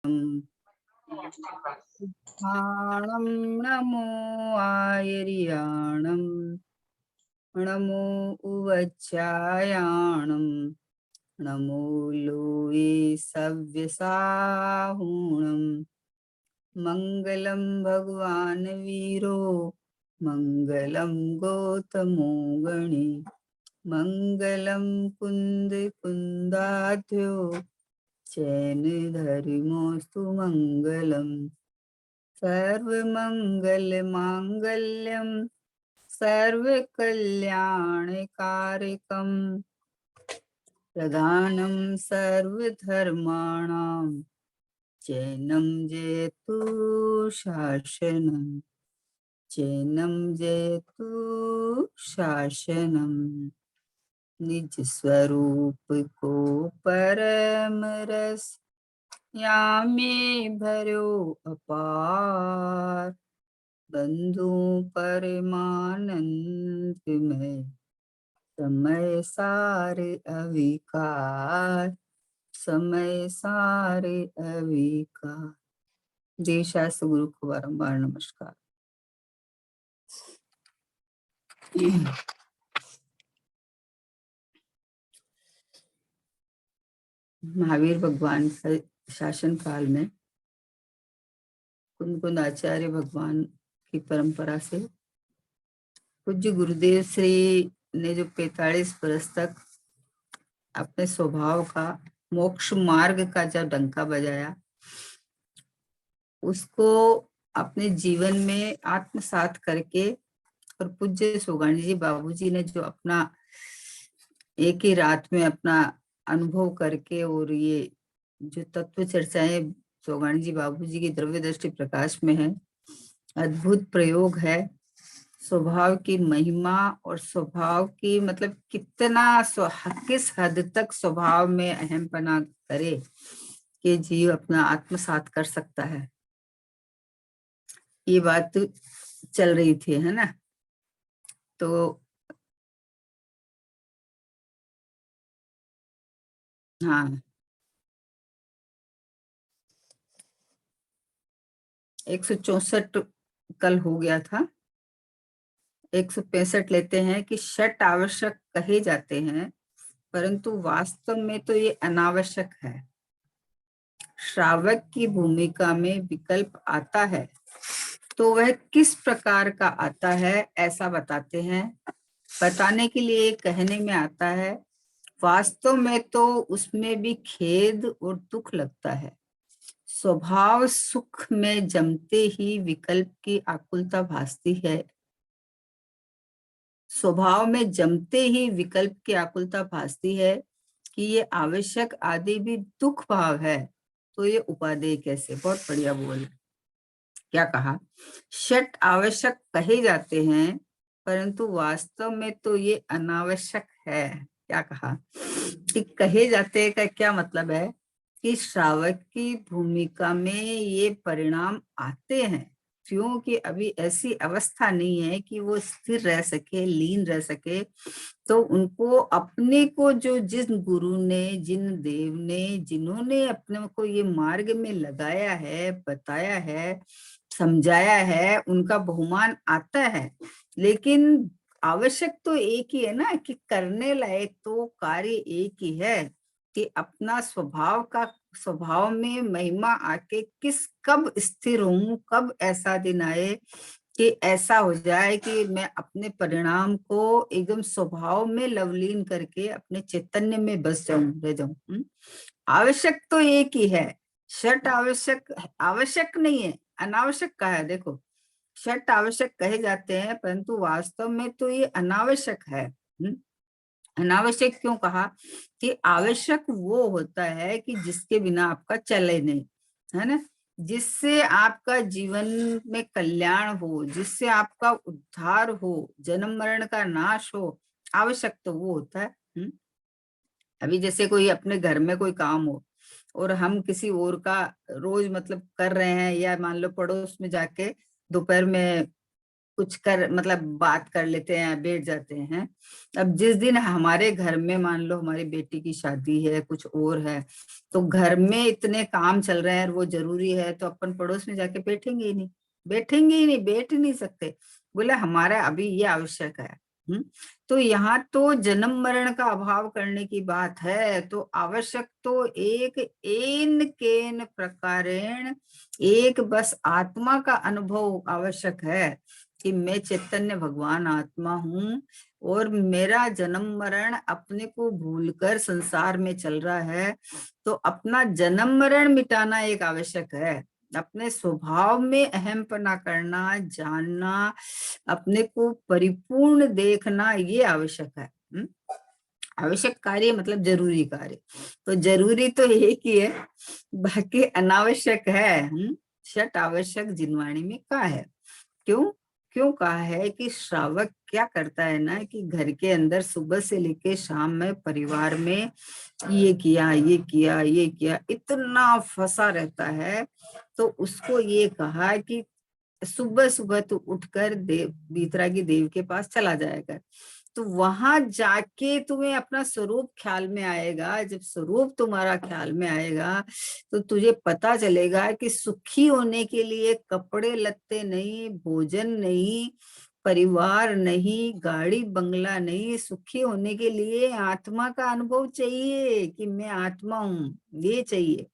णं नमो आयर्याणं नमो उवच्यायाणं नमो लोये सव्यसाहुणं मङ्गलं भगवान् वीरो मङ्गलं गौतमो गणे मङ्गलं कुन्द कुन्दाध्यो चैन धर्मोऽस्तु मङ्गलम् सर्वमङ्गलमाङ्गल्यं सर्वकल्याणकारकं प्रधानं सर्वधर्माणां चैनं जयतु शासनं चैनं जयतु शासनं निज स्वरूप को परम रस यामे भरो अपार बंधु परमानंद में समय सारे अविकार समय सारे अविकार। देशास गुरु को बारंबार नमस्कार। महावीर भगवान शासन काल में कुंद आचार्य भगवान की परंपरा से पूज्य गुरुदेव श्री ने जो 45 वर्ष तक अपने स्वभाव का मोक्ष मार्ग का जब डंका बजाया, उसको अपने जीवन में आत्मसात करके और पूज्य सोगाणी जी बाबूजी ने जो अपना एक ही रात में अपना अनुभव करके और ये जो तत्व चर्चाएं सोगाणी जी बाबूजी की द्रव्य दृष्टि प्रकाश में है, अद्भुत प्रयोग है। स्वभाव की महिमा और स्वभाव की मतलब कितना किस हद तक स्वभाव में अहमपना करे कि जीव अपना आत्मसात कर सकता है, ये बात चल रही थी, है ना। तो हाँ, 164 कल हो गया था। 165 लेते हैं कि षट आवश्यक कहे जाते हैं, परंतु वास्तव में तो ये अनावश्यक है। श्रावक की भूमिका में विकल्प आता है तो वह किस प्रकार का आता है ऐसा बताते हैं। बताने के लिए कहने में आता है, वास्तव में तो उसमें भी खेद और दुख लगता है। स्वभाव सुख में जमते ही विकल्प की आकुलता भासती है। स्वभाव में जमते ही विकल्प की आकुलता भासती है कि ये आवश्यक आदि भी दुख भाव है, तो ये उपादेय कैसे। बहुत बढ़िया बोल, क्या कहा, षट आवश्यक कहे जाते हैं परंतु वास्तव में तो ये अनावश्यक है। क्या कहा कि कहे जाते हैं का क्या मतलब है कि श्रावक की भूमिका में ये परिणाम आते हैं, क्योंकि अभी ऐसी अवस्था नहीं है कि वो स्थिर रह सके, लीन रह सके। तो उनको अपने को जो जिस गुरु ने, जिन देव ने, जिन्होंने अपने को ये मार्ग में लगाया है, बताया है, समझाया है, उनका बहुमान आता है। लेकिन आवश्यक तो एक ही है ना, कि करने लायक तो कार्य एक ही है कि अपना स्वभाव में महिमा आके कब स्थिर हूं, कब ऐसा दिन आए कि ऐसा हो जाए कि मैं अपने परिणाम को एकदम स्वभाव में लवलीन करके अपने चैतन्य में बस जाऊं, रह जाऊं। आवश्यक तो एक ही है। षट आवश्यक नहीं है, अनावश्यक कहा है। देखो, षट आवश्यक कहे जाते हैं परंतु वास्तव में तो ये अनावश्यक है। अनावश्यक क्यों कहा कि आवश्यक वो होता है कि जिसके बिना आपका चले नहीं, है ना, जिससे आपका जीवन में कल्याण हो, जिससे आपका उद्धार हो, जन्म मरण का नाश हो। आवश्यक तो वो होता है। अभी जैसे कोई अपने घर में कोई काम हो और हम किसी और का रोज मतलब कर रहे हैं, या मान लो पड़ोस में जाके दोपहर में कुछ कर मतलब बात कर लेते हैं, बैठ जाते हैं। अब जिस दिन हमारे घर में मान लो हमारी बेटी की शादी है, कुछ और है, तो घर में इतने काम चल रहे हैं और वो जरूरी है, तो अपन पड़ोस में जाके बैठेंगे ही नहीं, बैठेंगे ही नहीं, बैठ ही नहीं सकते। बोले हमारा अभी ये आवश्यक है। तो यहाँ तो जन्म मरण का अभाव करने की बात है, तो आवश्यक तो एक एन केन प्रकारेण, एक बस आत्मा का अनुभव आवश्यक है कि मैं चैतन्य भगवान आत्मा हूँ और मेरा जन्म मरण अपने को भूलकर संसार में चल रहा है। तो अपना जन्म मरण मिटाना एक आवश्यक है, अपने स्वभाव में अहमपना करना, जानना, अपने को परिपूर्ण देखना, ये आवश्यक है। आवश्यक कार्य मतलब जरूरी कार्य, तो जरूरी तो एक ही है, बाकी अनावश्यक है। षट आवश्यक जिनवाणी में कहा है। क्यों क्यों कहा है कि श्रावक क्या करता है ना, कि घर के अंदर सुबह से लेके शाम में परिवार में ये किया ये किया ये किया, इतना फंसा रहता है। तो उसको ये कहा कि सुबह सुबह तू उठकर देव बीतरागी देव के पास चला जाएगा, तो वहां जाके तुम्हें अपना स्वरूप ख्याल में आएगा। जब स्वरूप तुम्हारा ख्याल में आएगा तो तुझे पता चलेगा कि सुखी होने के लिए कपड़े लत्ते नहीं, भोजन नहीं, परिवार नहीं, गाड़ी बंगला नहीं, सुखी होने के लिए आत्मा का अनुभव चाहिए कि मैं आत्मा हूँ, ये चाहिए।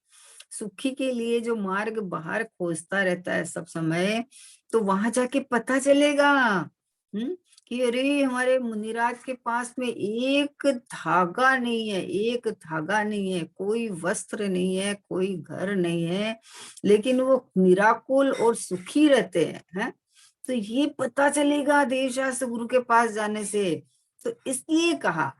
सुखी के लिए जो मार्ग बाहर खोजता रहता है सब समय, तो वहां जाके पता चलेगा कि अरे हमारे मुनिराज के पास में एक धागा नहीं है, एक धागा नहीं है, कोई वस्त्र नहीं है, कोई घर नहीं है, लेकिन वो निराकुल और सुखी रहते हैं। तो ये पता चलेगा देवशास्त्र गुरु के पास जाने से। तो इसलिए कहा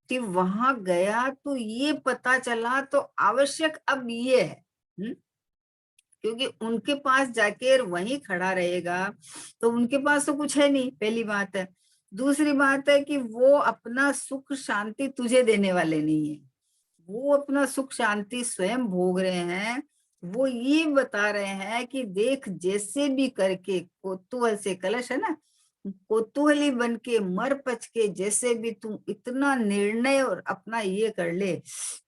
कि वहां गया तो ये पता चला, तो आवश्यक अब ये है। क्योंकि उनके पास जाके वहीं खड़ा रहेगा तो उनके पास तो कुछ है नहीं, पहली बात है। दूसरी बात है कि वो अपना सुख शांति तुझे देने वाले नहीं है, वो अपना सुख शांति स्वयं भोग रहे हैं। वो ये बता रहे हैं कि देख जैसे भी करके, कौतूहल से, कलश है ना, कौतूहली बन के मर पच के जैसे भी तुम इतना निर्णय और अपना ये कर ले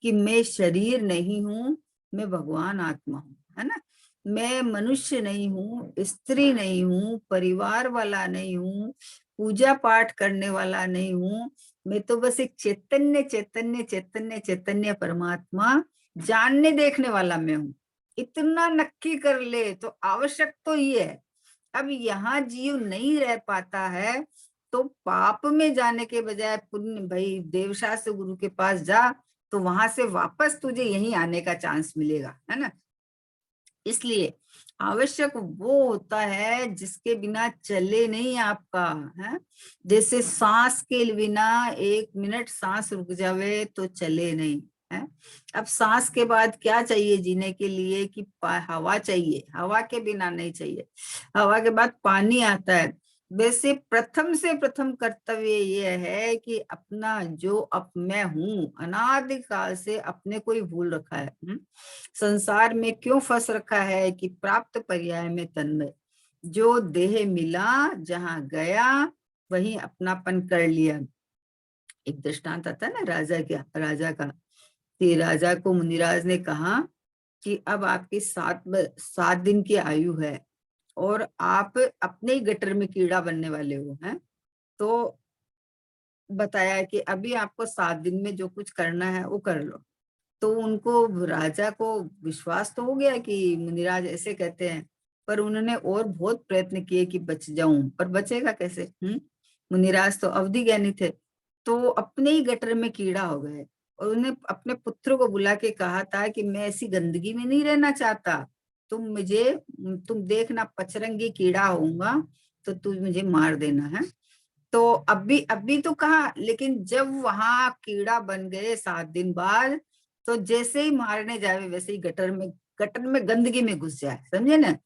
कि मैं शरीर नहीं हूं, मैं भगवान आत्मा हूं, है ना, मैं मनुष्य नहीं हूँ, स्त्री नहीं हूँ, परिवार वाला नहीं हूँ, पूजा पाठ करने वाला नहीं हूँ, मैं तो बस एक चैतन्य चैतन्य चैतन्य चैतन्य परमात्मा जानने देखने वाला मैं हूँ। इतना नक्की कर ले तो आवश्यक तो ये है। अब यहाँ जीव नहीं रह पाता है तो पाप में जाने के बजाय पुण्य, भाई देवशास्त्र गुरु के पास जा, तो वहां से वापस तुझे यहीं आने का चांस मिलेगा, है ना। इसलिए आवश्यक वो होता है जिसके बिना चले नहीं आपका, है। जैसे सांस के बिना 1 मिनट सांस रुक जावे तो चले नहीं, है। अब सांस के बाद क्या चाहिए जीने के लिए, कि हवा चाहिए, हवा के बिना नहीं चाहिए। हवा के बाद पानी आता है। वैसे प्रथम से प्रथम कर्तव्य ये है कि अपना जो अब मैं हूं, अनादिकाल से अपने को ही भूल रखा है। संसार में क्यों फंस रखा है, कि प्राप्त पर्याय में तन्मय, जो देह मिला जहां गया वहीं अपनापन कर लिया। एक दृष्टांत आता है ना राजा का, कि राजा को मुनिराज ने कहा कि अब आपकी 7 दिन की आयु है और आप अपने ही गटर में कीड़ा बनने वाले हो, हैं। तो बताया कि अभी आपको 7 दिन में जो कुछ करना है वो कर लो। तो उनको, राजा को विश्वास तो हो गया कि मुनिराज ऐसे कहते हैं, पर उन्होंने और बहुत प्रयत्न किए कि बच जाऊं, पर बचेगा कैसे। मुनिराज तो अवधि ज्ञानी थे, तो अपने ही गटर में कीड़ा हो गए। और उन्हें अपने पुत्र को बुला के कहा था कि मैं ऐसी गंदगी में नहीं रहना चाहता, तुम देखना पचरंगी कीड़ा होऊंगा तो तू मुझे मार देना है। तो अभी तो कहा, लेकिन जब वहां कीड़ा बन गए 7 दिन बाद, तो जैसे ही मारने जावे वैसे ही गटर में गंदगी में घुस जाए, समझे ना।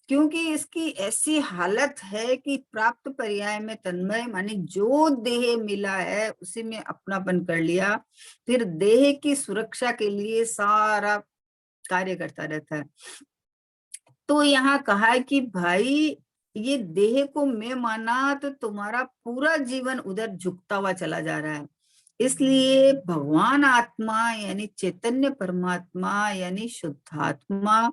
क्योंकि इसकी ऐसी हालत है कि प्राप्त पर्याय में तन्मय, माने जो देह मिला है उसी में अपनापन कर लिया, फिर देह की सुरक्षा के लिए सारा कार्य करता रहता है। तो यहाँ कहा है कि भाई ये देह को मैं माना तो तुम्हारा पूरा जीवन उधर झुकता हुआ चला जा रहा है। इसलिए भगवान आत्मा यानी चैतन्य परमात्मा यानी शुद्धात्मा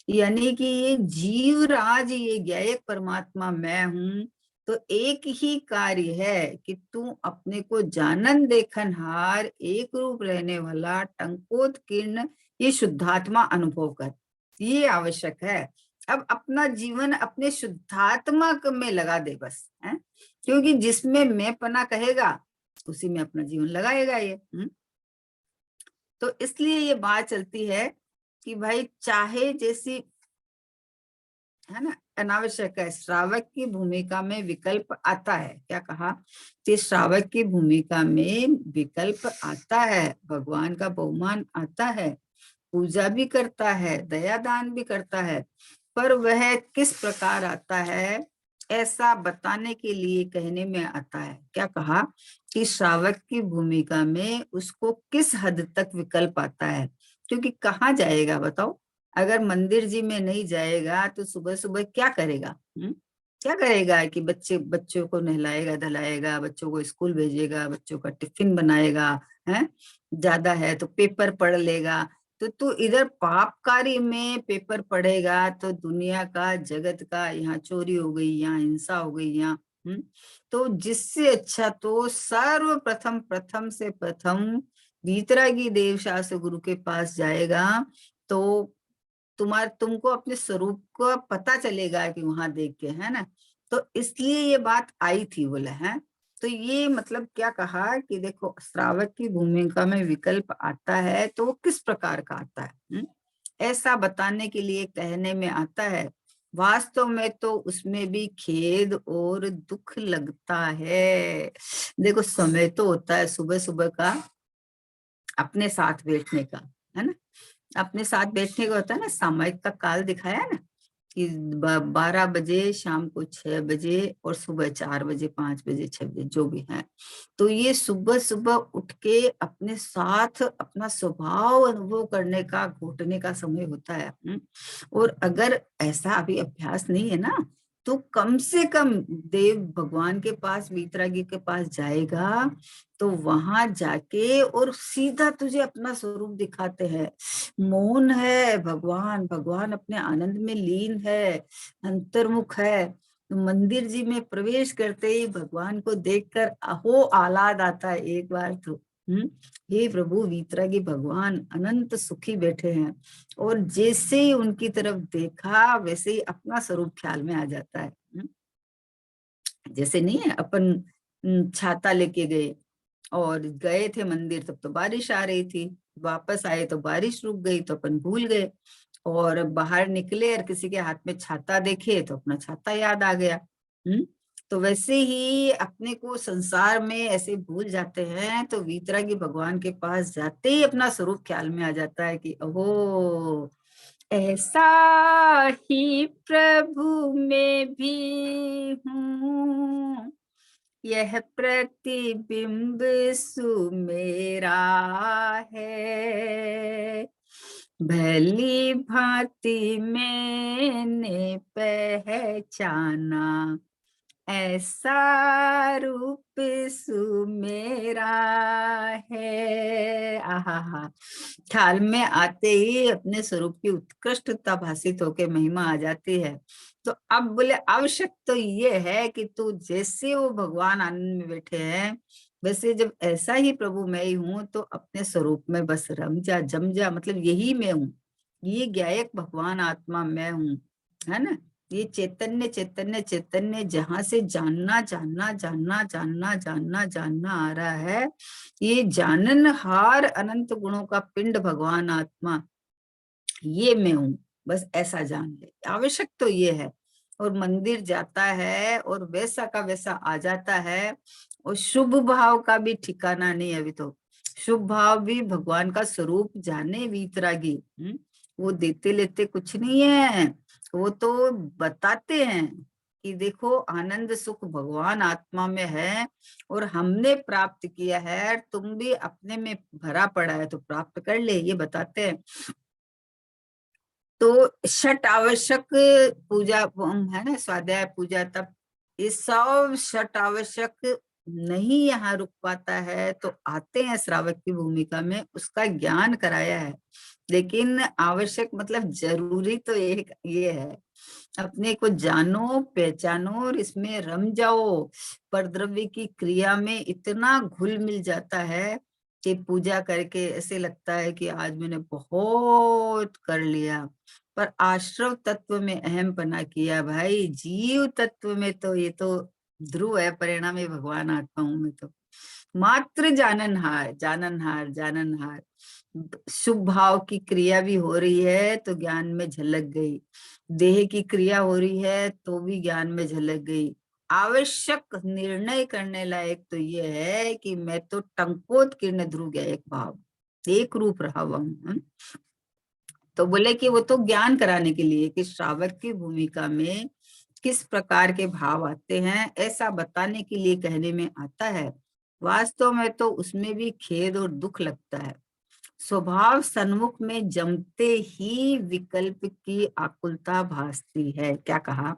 यानी कि ये जीवराज, ये ज्ञेयक परमात्मा मैं हूं। तो एक ही कार्य है कि तू अपने को जानन देखनहार एक रूप रहने वाला टंकोत्कीर्ण ये शुद्धात्मा अनुभव कर, ये आवश्यक है। अब अपना जीवन अपने शुद्धात्मा में लगा दे बस, है? क्योंकि जिसमें मैं पना कहेगा उसी में अपना जीवन लगाएगा ये। तो इसलिए ये बात चलती है कि भाई चाहे जैसी, है ना, अनावश्यक है। श्रावक की भूमिका में विकल्प आता है, क्या कहा कि श्रावक की भूमिका में विकल्प आता है, भगवान का बहुमान आता है, पूजा भी करता है, दया दान भी करता है, पर वह किस प्रकार आता है ऐसा बताने के लिए कहने में आता है। क्या कहा कि श्रावक की भूमिका में उसको किस हद तक विकल्प आता है, क्योंकि कहाँ जाएगा बताओ, अगर मंदिर जी में नहीं जाएगा तो सुबह सुबह क्या करेगा? क्या करेगा कि बच्चों को नहलाएगा धलाएगा, बच्चों को स्कूल भेजेगा, बच्चों का टिफिन बनाएगा, है, ज्यादा है तो पेपर पढ़ लेगा। तो तू इधर पापकारी में पेपर पढ़ेगा तो दुनिया का, जगत का, यहाँ चोरी हो गई, यहाँ हिंसा हो गई, यहाँ तो जिससे अच्छा तो सर्वप्रथम प्रथम से प्रथम वीतरागी देव शास्त्र गुरु के पास जाएगा, तो तुमको अपने स्वरूप को पता चलेगा कि वहां देख के, है ना। तो इसलिए ये बात आई थी बोला है। तो ये मतलब क्या कहा कि देखो श्रावक की भूमिका में विकल्प आता है तो वो किस प्रकार का आता है, ऐसा बताने के लिए कहने में आता है। वास्तव में तो उसमें भी खेद और दुख लगता है। देखो समय तो होता है सुबह सुबह का अपने साथ बैठने का, है ना, अपने साथ बैठने का होता है ना, सामयिक का काल दिखाया है ना कि 12 बजे, शाम को 6 बजे और सुबह 4 बजे, 5 बजे, 6 बजे जो भी है। तो ये सुबह सुबह उठ के अपने साथ अपना स्वभाव अनुभव करने का, घोटने का समय होता है। और अगर ऐसा अभी अभ्यास नहीं है ना, तो कम से कम देव भगवान के पास, वीतरागी के पास जाएगा तो वहां जाके और सीधा तुझे अपना स्वरूप दिखाते हैं। मौन है भगवान, भगवान अपने आनंद में लीन है, अंतर्मुख है। मंदिर जी में प्रवेश करते ही भगवान को देखकर अहो आह्लाद आता है एक बार तो। हे प्रभु, वीतरागी भगवान अनंत सुखी बैठे हैं। और जैसे ही उनकी तरफ देखा वैसे ही अपना स्वरूप ख्याल में आ जाता है। जैसे नहीं है अपन छाता लेके गए और गए थे मंदिर, तब तो बारिश आ रही थी, वापस आए तो बारिश रुक गई तो अपन भूल गए, और बाहर निकले और किसी के हाथ में छाता देखे तो अपना छाता याद आ गया। तो वैसे ही अपने को संसार में ऐसे भूल जाते हैं, तो वीतरागी भगवान के पास जाते ही अपना स्वरूप ख्याल में आ जाता है कि ओहो, ऐसा ही प्रभु में भी हूँ, यह प्रतिबिंब सुमेरा है, भली भांति मैंने पहचाना, ऐसा रूप सुमेरा है। आहा, ख्याल में आते ही अपने स्वरूप की उत्कृष्टता भासित होकर महिमा आ जाती है। तो अब बोले आवश्यक तो ये है कि तू जैसे वो भगवान आनंद में बैठे हैं, वैसे जब ऐसा ही प्रभु मैं ही हूं तो अपने स्वरूप में बस रम जा, जम जा, मतलब यही मैं हूँ, ये ज्ञेयक भगवान आत्मा मैं हूँ, है ना। ये चैतन्य चैतन्य चैतन्य जहां से जानना जानना जानना जानना जानना जानना आ रहा है, ये जाननहार अनंत गुणों का पिंड भगवान आत्मा, ये मैं हूँ, बस ऐसा जान ले। आवश्यक तो ये है। और मंदिर जाता है और वैसा का वैसा आ जाता है, और शुभ भाव का भी ठिकाना नहीं। अभी तो शुभ भाव भी भगवान का स्वरूप जाने वीतरागी, वो देते लेते कुछ नहीं है, वो तो बताते हैं कि देखो आनंद सुख भगवान आत्मा में है और हमने प्राप्त किया है, तुम भी अपने में भरा पड़ा है तो प्राप्त कर ले, ये बताते हैं। तो षट आवश्यक पूजा है ना, स्वाध्याय पूजा तप, ये सब षट आवश्यक नहीं यहाँ रुक पाता है, तो आते हैं श्रावक की भूमिका में, उसका ज्ञान कराया है। लेकिन आवश्यक मतलब जरूरी तो एक ये है, अपने को जानो पहचानो और इसमें रम जाओ। परद्रव्य की क्रिया में इतना घुल मिल जाता है कि पूजा करके ऐसे लगता है कि आज मैंने बहुत कर लिया, पर आश्रव तत्व में अहम पना किया भाई। जीव तत्व में तो ये तो ध्रुव है, परिणाम ही भगवान आत्मा हूं मैं तो। मात्र जाननहार जाननहार जाननहार, शुभ भाव की क्रिया भी हो रही है तो ज्ञान में झलक गई, देह की क्रिया हो रही है तो भी ज्ञान में झलक गई। आवश्यक निर्णय करने लायक तो ये है कि मैं तो टंकोत्कीर्ण ध्रुव गया, एक भाव एक रूप रहा हुआ हूं। तो बोले कि वो तो ज्ञान कराने के लिए कि श्रावक की भूमिका में किस प्रकार के भाव आते हैं, ऐसा बताने के लिए कहने में आता है। वास्तव में तो उसमें भी खेद और दुख लगता है। स्वभाव सन्मुख में जमते ही विकल्प की आकुलता भासती है। क्या कहा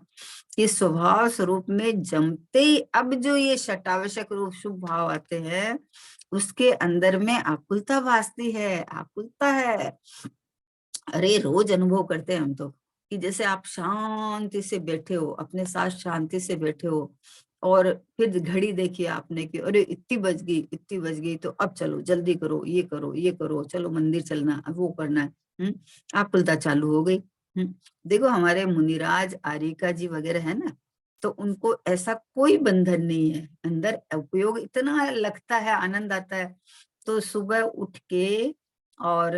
कि स्वभाव स्वरूप में जमते ही अब जो ये शटावश्यक रूप शुभ भाव आते हैं, उसके अंदर में आकुलता भासती है, आकुलता है। अरे रोज अनुभव करते हैं हम तो, कि जैसे आप शांति से बैठे हो, अपने साथ शांति से बैठे हो, और फिर घड़ी देखी आपने कि अरे इतनी बज गई, इतनी बज गई, तो अब चलो जल्दी करो, ये करो, ये करो, चलो मंदिर चलना, वो करना है। आकुलता चालू हो गई। देखो हमारे मुनिराज आरिका जी वगैरह है ना, तो उनको ऐसा कोई बंधन नहीं है, अंदर उपयोग इतना लगता है, आनंद आता है। तो सुबह उठ के और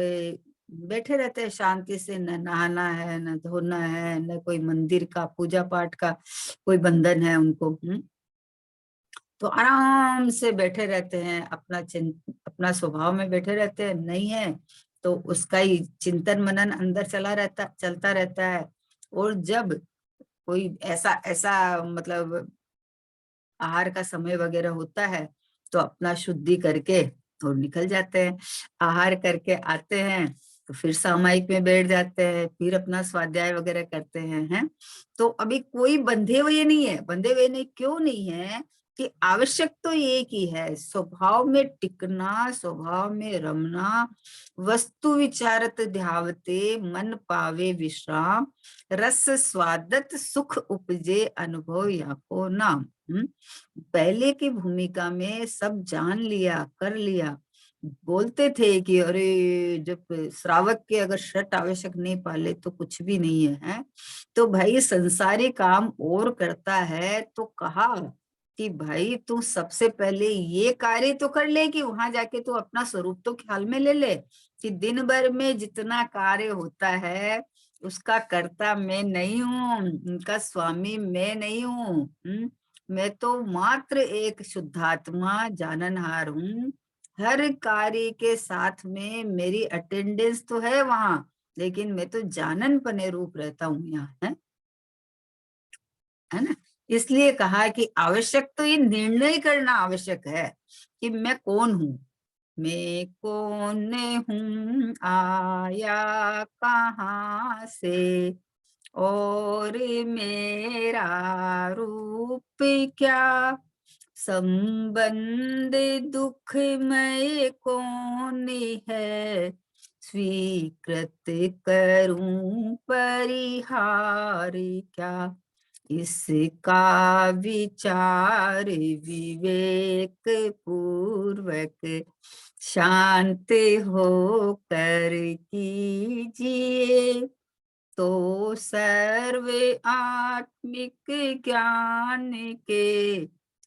बैठे रहते हैं शांति से, न नहाना है, न धोना है, न कोई मंदिर का पूजा पाठ का कोई बंधन है उनको। तो आराम से बैठे रहते हैं, अपना स्वभाव में बैठे रहते हैं, नहीं है तो उसका ही चिंतन मनन अंदर चलता रहता है। और जब कोई ऐसा ऐसा मतलब आहार का समय वगैरह होता है, तो अपना शुद्धि करके और निकल जाते हैं। आहार करके आते हैं तो फिर सामायिक में बैठ जाते हैं, फिर अपना स्वाध्याय वगैरह करते हैं। तो अभी कोई बंधे हुए नहीं है, बंधे हुए नहीं, क्यों नहीं है कि आवश्यक तो एक ही है, स्वभाव में टिकना, स्वभाव में रमना। वस्तु विचारत ध्यावते मन पावे विश्राम, रस स्वादत सुख उपजे अनुभव या को नाम। पहले की भूमिका में सब जान लिया, कर लिया। बोलते थे कि अरे जब श्रावक के अगर षट आवश्यक नहीं पाले तो कुछ भी नहीं है। तो भाई संसारी काम और करता है, तो कहा कि भाई तू सबसे पहले ये कार्य तो कर ले कि वहां जाके तू अपना स्वरूप तो ख्याल में ले ले, कि दिन भर में जितना कार्य होता है उसका कर्ता मैं नहीं हूँ, उनका स्वामी मैं नहीं हूँ। मैं तो मात्र एक शुद्धात्मा जाननहार हूँ। हर कार्य के साथ में मेरी अटेंडेंस तो है वहां, लेकिन मैं तो जानन पने रूप रहता हूँ यहाँ, है ना। इसलिए कहा कि आवश्यक तो ये निर्णय करना आवश्यक है कि मैं कौन हूँ, मैं कौन हूँ, आया कहाँ से, और मेरा रूप क्या, संबंध दुखमय कौन है, स्वीकृत करूं परिहार क्या, इसका विचार विवेक पूर्वक शांत होकर कीजिए, तो सर्व आत्मिक ज्ञान के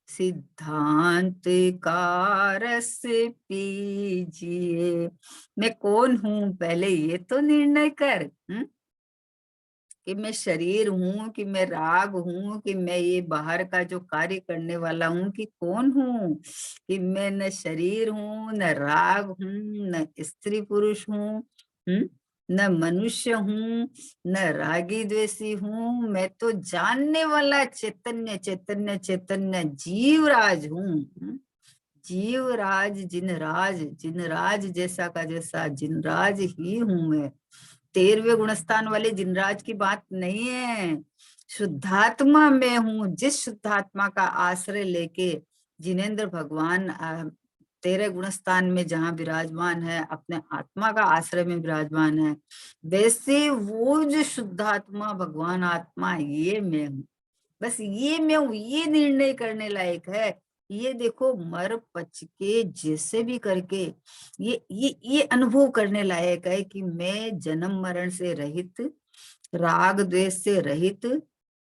सिद्धांत का रस पीजिए। मैं कौन हूँ पहले ये तो निर्णय कर, कि मैं शरीर हूँ, कि मैं राग हूँ, कि मैं ये बाहर का जो कार्य करने वाला हूँ, कि कौन हूँ, कि मैं न शरीर हूँ, न राग हूँ, न स्त्री पुरुष हूँ, न मनुष्य हूँ, न रागी द्वेषी हूँ। मैं तो जानने वाला चैतन्य चैतन्य चैतन्य जीवराज हूँ। जीवराज जिनराज, जिनराज जैसा का जैसा जिनराज ही हूँ मैं। 13वें गुणस्थान वाले जिनराज की बात नहीं है। शुद्धात्मा में हूँ, जिस शुद्धात्मा का आश्रय लेके जिनेंद्र भगवान 13 गुणस्थान में जहाँ विराजमान है, अपने आत्मा का आश्रय में विराजमान है, वैसे वो जो शुद्धात्मा भगवान आत्मा ये मैं हूँ, बस ये मैं हूँ, ये निर्णय करने लायक है। ये देखो मर पच के जैसे भी करके ये अनुभव करने लायक है कि मैं जन्म मरण से रहित, राग द्वेष से रहित,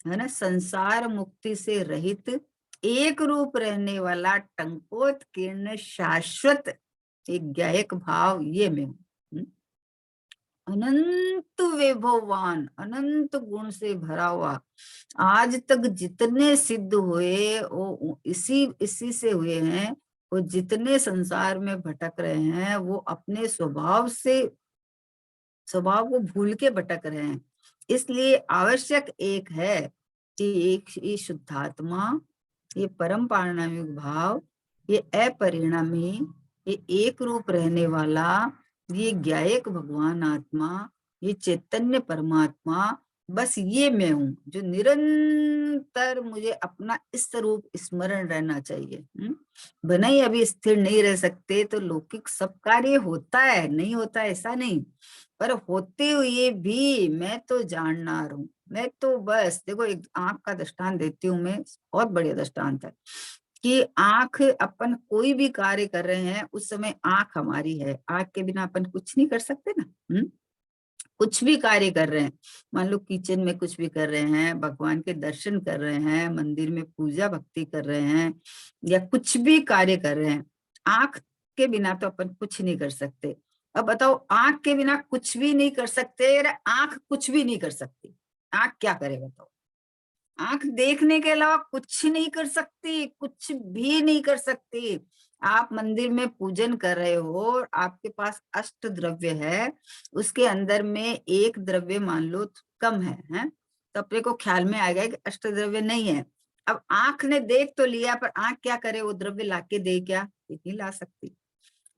है ना, संसार मुक्ति से रहित, एक रूप रहने वाला टंकोत्कीर्ण शाश्वत एक ज्ञायक भाव ये मैं हूँ। अनंत वैभववान, अनंत गुण से भरा हुआ, आज तक जितने सिद्ध हुए वो इसी इसी से हुए हैं। वो जितने संसार में भटक रहे हैं वो अपने स्वभाव को भूल के भटक रहे हैं। इसलिए आवश्यक एक है कि एक ये शुद्धात्मा, ये परम पारणामिक भाव, ये अपरिणामी, ये एक रूप रहने वाला, ये ज्ञायक भगवान आत्मा, ये चैतन्य परमात्मा, बस ये मैं हूँ जो निरंतर मुझे अपना इस स्वरूप स्मरण रहना चाहिए। भले ही अभी स्थिर नहीं रह सकते तो लौकिक सब कार्य होता है, नहीं होता ऐसा नहीं, पर होते हुए भी मैं तो जानना रहूं। मैं तो बस देखो एक आंख का दृष्टांत देती हूँ मैं, बहुत बढ़िया दृष्टांत है कि आंख, अपन कोई भी कार्य कर रहे हैं उस समय आंख हमारी है, आंख के बिना अपन कुछ नहीं कर सकते ना। कुछ भी कार्य कर रहे हैं, मान लो किचन में कुछ भी कर रहे हैं, भगवान के दर्शन कर रहे हैं, मंदिर में पूजा भक्ति कर रहे हैं, या कुछ भी कार्य कर रहे हैं, आंख के बिना तो अपन कुछ नहीं कर सकते। अब बताओ, आंख के बिना कुछ भी नहीं कर सकते, आंख कुछ भी नहीं कर सकती, आंख क्या करे बताओ? आंख देखने के अलावा कुछ नहीं कर सकती, कुछ भी नहीं कर सकती। आप मंदिर में पूजन कर रहे हो, आपके पास अष्ट द्रव्य है, उसके अंदर में एक द्रव्य मान लो कम है? तो अपने को ख्याल में आएगा कि अष्ट द्रव्य नहीं है। अब आंख ने देख तो लिया, पर आंख क्या करे, वो द्रव्य लाके दे क्या? नहीं ला सकती,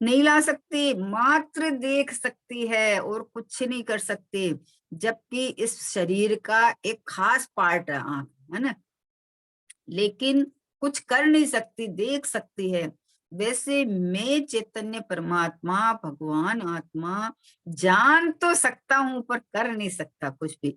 नहीं ला सकती, मात्र देख सकती है और कुछ नहीं कर सकती। जबकि इस शरीर का एक खास पार्ट है आंख, है ना, लेकिन कुछ कर नहीं सकती, देख सकती है। वैसे मैं चैतन्य परमात्मा भगवान आत्मा जान तो सकता हूं पर कर नहीं सकता कुछ भी।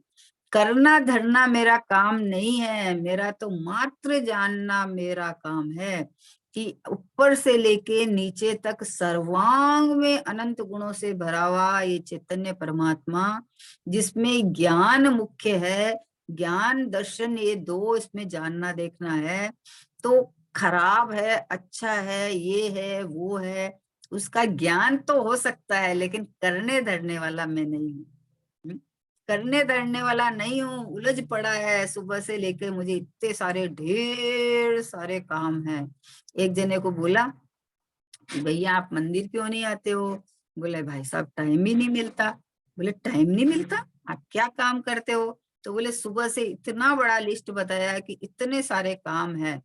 करना धरना मेरा काम नहीं है, मेरा तो मात्र जानना मेरा काम है कि ऊपर से लेके नीचे तक सर्वांग में अनंत गुणों से भरा हुआ ये चैतन्य परमात्मा, जिसमें ज्ञान मुख्य है, ज्ञान दर्शन ये दो इसमें जानना देखना है। तो खराब है, अच्छा है, ये है, वो है, उसका ज्ञान तो हो सकता है, लेकिन करने धरने वाला मैं नहीं हूँ। करने धरने वाला नहीं हूँ, उलझ पड़ा है सुबह से लेके, मुझे इतने सारे ढेर सारे काम हैं। एक जने को बोला, भैया आप मंदिर क्यों नहीं आते हो? बोले भाई साहब टाइम ही नहीं मिलता। बोले टाइम नहीं मिलता, आप क्या काम करते हो? तो बोले सुबह से इतना बड़ा लिस्ट बताया कि इतने सारे काम है।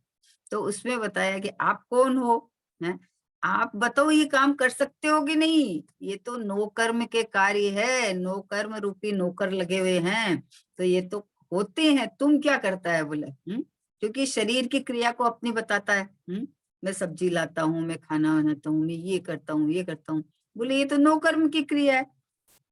तो उसमें बताया कि आप कौन हो, हैं? आप बताओ ये काम कर सकते हो कि नहीं? ये तो नो कर्म के कार्य है, नो कर्म रूपी नौकर लगे हुए हैं, तो ये तो होते हैं। तुम क्या करता है? बोले क्योंकि शरीर की क्रिया को अपनी बताता है। मैं सब्जी लाता हूँ, मैं खाना बनाता हूँ, मैं ये करता हूँ, ये करता हूँ। बोले ये तो नो कर्म की क्रिया है।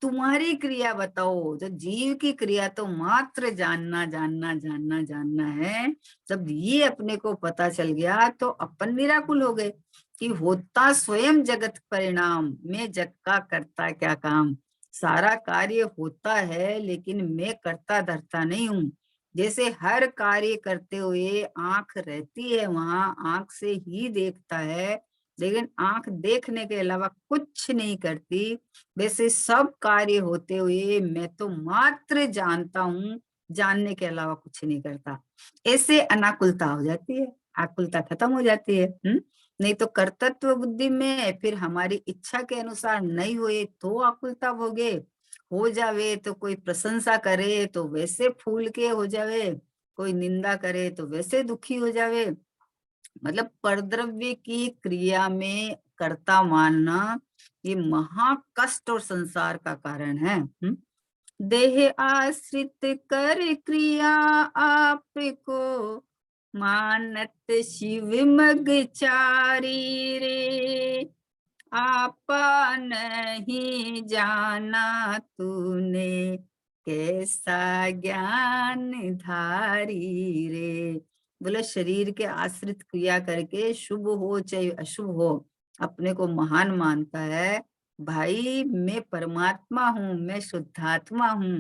तुम्हारी क्रिया बताओ, जो जीव की क्रिया तो मात्र जानना जानना जानना जानना है। जब ये अपने को पता चल गया तो अपन निराकुल हो गए कि होता स्वयं जगत परिणाम, मैं जग का करता क्या काम। सारा कार्य होता है लेकिन मैं करता धरता नहीं हूँ। जैसे हर कार्य करते हुए आंख रहती है, वहां आंख से ही देखता है, लेकिन आंख देखने के अलावा कुछ नहीं करती, वैसे सब कार्य होते हुए मैं तो मात्र जानता हूँ, जानने के अलावा कुछ नहीं करता। ऐसे अनाकुलता हो जाती है, आकुलता खत्म हो जाती है। नहीं तो कर्तृत्व बुद्धि में फिर हमारी इच्छा के अनुसार नहीं हुए तो आकुलता भोगे, हो जावे तो कोई प्रशंसा करे तो वैसे फूल के हो जावे, कोई निंदा करे तो वैसे दुखी हो जावे। मतलब परद्रव्य की क्रिया में कर्ता मानना ये महा कष्ट और संसार का कारण है। देह आश्रित कर क्रिया आपको, मानत शिव मग चारी रे। आपा नहीं जाना तूने, कैसा ज्ञान धारी रे। बोले शरीर के आश्रित क्रिया करके, शुभ हो चाहे अशुभ हो, अपने को महान मानता है। भाई मैं परमात्मा हूँ, मैं शुद्धात्मा हूँ,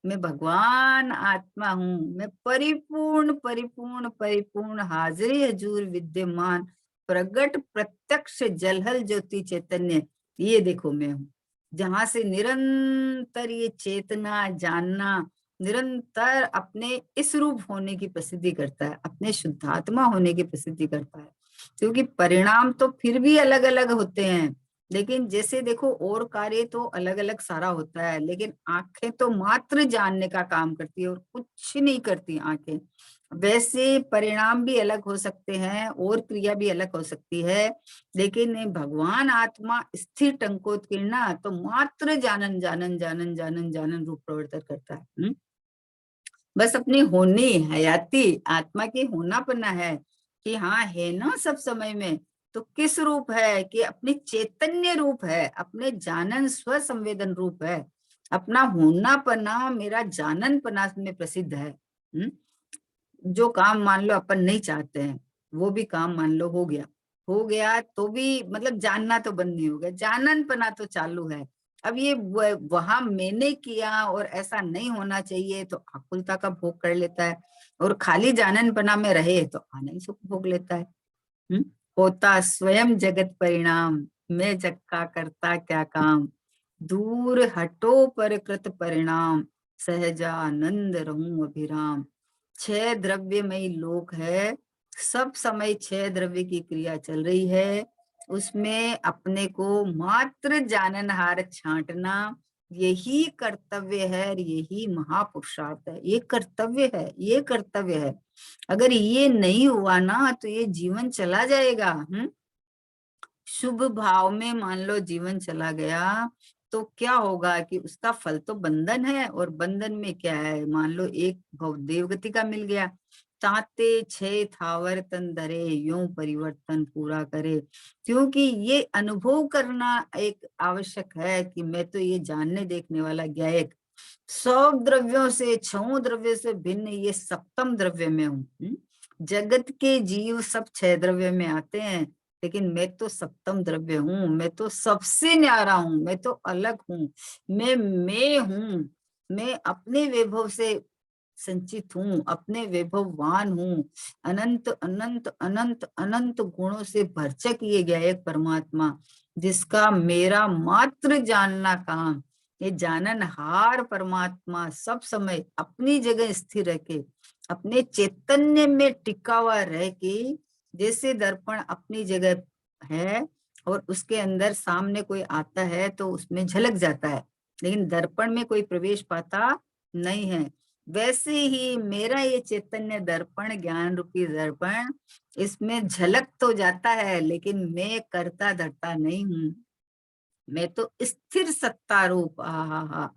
मैं भगवान आत्मा हूँ, मैं परिपूर्ण परिपूर्ण परिपूर्ण हाजिरी हजूर विद्यमान प्रगट प्रत्यक्ष जलहल ज्योति चैतन्य, ये देखो मैं हूँ। जहां से निरंतर ये चेतना जानना, निरंतर अपने इस रूप होने की प्रसिद्धि करता है, अपने शुद्धात्मा होने की प्रसिद्धि करता है। क्योंकि परिणाम तो फिर भी अलग अलग होते हैं, लेकिन जैसे देखो और कार्य तो अलग अलग सारा होता है, लेकिन आंखें तो मात्र जानने का काम करती है और कुछ नहीं करती आंखें। वैसे परिणाम भी अलग हो सकते हैं और क्रिया भी अलग हो सकती है, लेकिन भगवान आत्मा स्थिर टंकोत्कीर्णा तो मात्र जानन जानन जानन जानन जानन रूप प्रवर्तन करता है। बस अपनी होनी हयाती आत्मा की होना पना है कि हाँ है ना सब समय में, तो किस रूप है कि अपनी चैतन्य रूप है, अपने जानन स्व संवेदन रूप है, अपना होना पना मेरा जानन पना में प्रसिद्ध है। जो काम मान लो अपन नहीं चाहते हैं, वो भी काम मान लो हो गया तो भी मतलब जानना तो बंद नहीं हो गया, जानन पना तो चालू है। अब ये वहां मैंने किया और ऐसा नहीं होना चाहिए तो आकुलता का भोग कर लेता है, और खाली जानन पना में रहे तो आनंद सुख भोग लेता है। होता स्वयं जगत परिणाम, मैं जग का करता क्या काम, दूर हटो पर कृत परिणाम, सहजानंद रहूं अभिराम। छह द्रव्यमयी लोक है, सब समय छह द्रव्य की क्रिया चल रही है, उसमें अपने को मात्र जाननहार छांटना यही कर्तव्य है, और यही महापुरुषार्थ है। ये कर्तव्य है, ये कर्तव्य है। अगर ये नहीं हुआ ना तो ये जीवन चला जाएगा। शुभ भाव में मान लो जीवन चला गया तो क्या होगा कि उसका फल तो बंधन है, और बंधन में क्या है, मान लो एक भवदेव गति का मिल गया, ताते छे थावर तन धरे, यूं परिवर्तन पूरा करे। क्योंकि ये अनुभव करना एक आवश्यक है कि मैं तो ये जानने देखने वाला ज्ञायक सब द्रव्यों से, छह द्रव्य से भिन्न ये सप्तम द्रव्य में हूँ। जगत के जीव सब छह द्रव्य में आते हैं, लेकिन मैं तो सप्तम द्रव्य हूँ, मैं तो सबसे न्यारा हूँ, मैं तो अलग हूँ, मैं हूँ। मैं अपने वैभव से संचित हूँ, अपने वैभववान हूँ, अनंत अनंत अनंत अनंत गुणों से भरचक किए गया एक परमात्मा, जिसका मेरा मात्र जानना काम। ये जाननहार परमात्मा सब समय अपनी जगह स्थिर रह के, अपने चैतन्य में टिका हुआ रह के, जैसे दर्पण अपनी जगह है और उसके अंदर सामने कोई आता है तो उसमें झलक जाता है, लेकिन दर्पण में कोई प्रवेश पाता नहीं है, वैसे ही मेरा ये चैतन्य दर्पण, ज्ञान रूपी दर्पण, इसमें झलक तो जाता है, लेकिन मैं करता धरता नहीं हूँ। मैं तो स्थिर सत्ता रूप, हा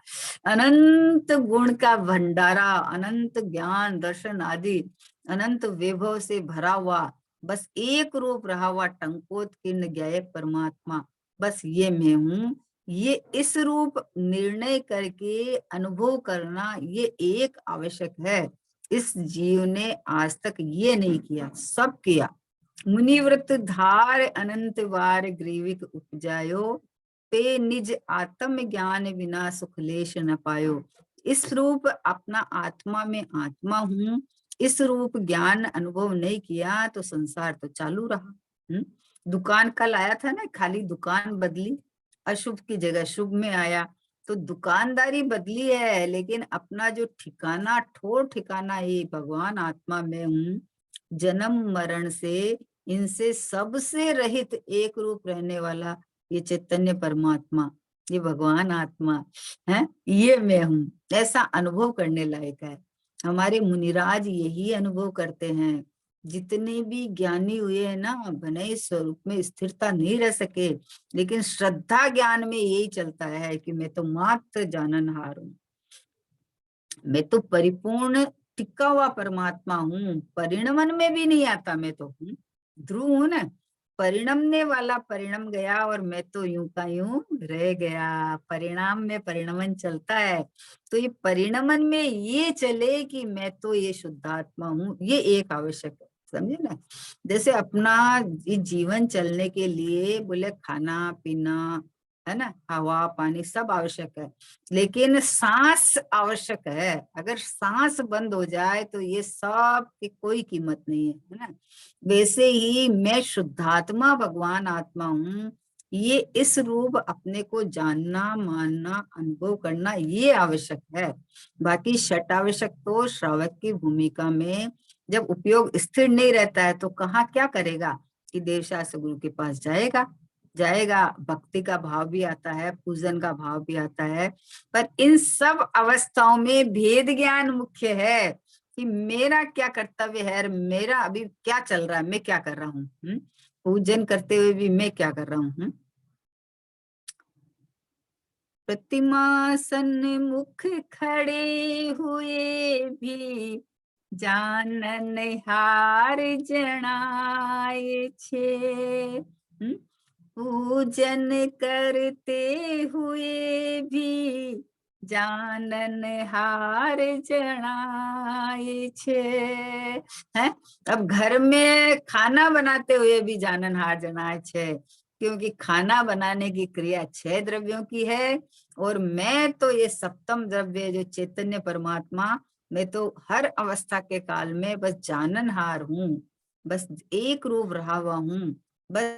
अनंत गुण का भंडारा, अनंत ज्ञान दर्शन आदि अनंत वैभव से भरा हुआ, बस एक रूप रहा हुआ टंकोत्कीर्ण ज्ञायक परमात्मा, बस ये मैं हूँ। ये इस रूप निर्णय करके अनुभव करना ये एक आवश्यक है। इस जीव ने आज तक ये नहीं किया, सब किया। मुनिव्रत धार अनंत बार ग्रीविक उपजायो, ते निज आत्म ज्ञान बिना सुख लेश न पायो। इस रूप अपना आत्मा में आत्मा हूँ, इस रूप ज्ञान अनुभव नहीं किया तो संसार तो चालू रहा। दुकान कल आया था ना, खाली दुकान बदली, अशुभ की जगह शुभ में आया, तो दुकानदारी बदली है, लेकिन अपना जो ठिकाना, ठोर ठिकाना ये भगवान आत्मा में हूँ, जन्म मरण से, इनसे सबसे रहित एक रूप रहने वाला ये चैतन्य परमात्मा, ये भगवान आत्मा है, ये मैं हूँ, ऐसा अनुभव करने लायक है। हमारे मुनिराज यही अनुभव करते हैं। जितने भी ज्ञानी हुए हैं ना, भले स्वरूप में स्थिरता नहीं रह सके, लेकिन श्रद्धा ज्ञान में यही चलता है कि मैं तो मात्र जाननहार हूँ। मैं तो परिपूर्ण टिका हुआ परमात्मा हूँ, परिणमन में भी नहीं आता, मैं तो हूँ, ध्रुव हूँ ना, परिणमने वाला परिणम गया और मैं तो यूं का यूं रह गया। परिणाम में परिणमन चलता है, तो ये परिणमन में ये चले कि मैं तो ये शुद्धात्मा हूँ, ये एक आवश्यक है, समझे ना। जैसे अपना ये जीवन चलने के लिए बोले खाना पीना, है ना, हवा पानी सब आवश्यक है, लेकिन सांस आवश्यक है। अगर सांस बंद हो जाए तो ये सब की कोई कीमत नहीं है ना। वैसे ही मैं शुद्धात्मा भगवान आत्मा हूँ, ये इस रूप अपने को जानना मानना अनुभव करना ये आवश्यक है। बाकी षट आवश्यक तो श्रावक की भूमिका में जब उपयोग स्थिर नहीं रहता है तो कहाँ क्या करेगा, कि देव शास्त्र गुरु के पास जाएगा, जाएगा भक्ति का भाव भी आता है, पूजन का भाव भी आता है। पर इन सब अवस्थाओं में भेद ज्ञान मुख्य है कि मेरा क्या कर्तव्य है और मेरा अभी क्या चल रहा है, मैं क्या कर रहा हूँ। पूजन करते हुए भी मैं क्या कर रहा हूँ। प्रतिमा सन्मुख खड़े हुए भी जानन हार जनाए छे। पूजन करते हुए भी जानन हार जनाए छे। है, अब घर में खाना बनाते हुए भी जानन हार जनाए छे, क्योंकि खाना बनाने की क्रिया 6 द्रव्यों की है, और मैं तो ये सप्तम द्रव्य जो चैतन्य परमात्मा, मैं तो हर अवस्था के काल में बस जाननहार हूँ, बस एक रूप रहा हुआ हूँ, बस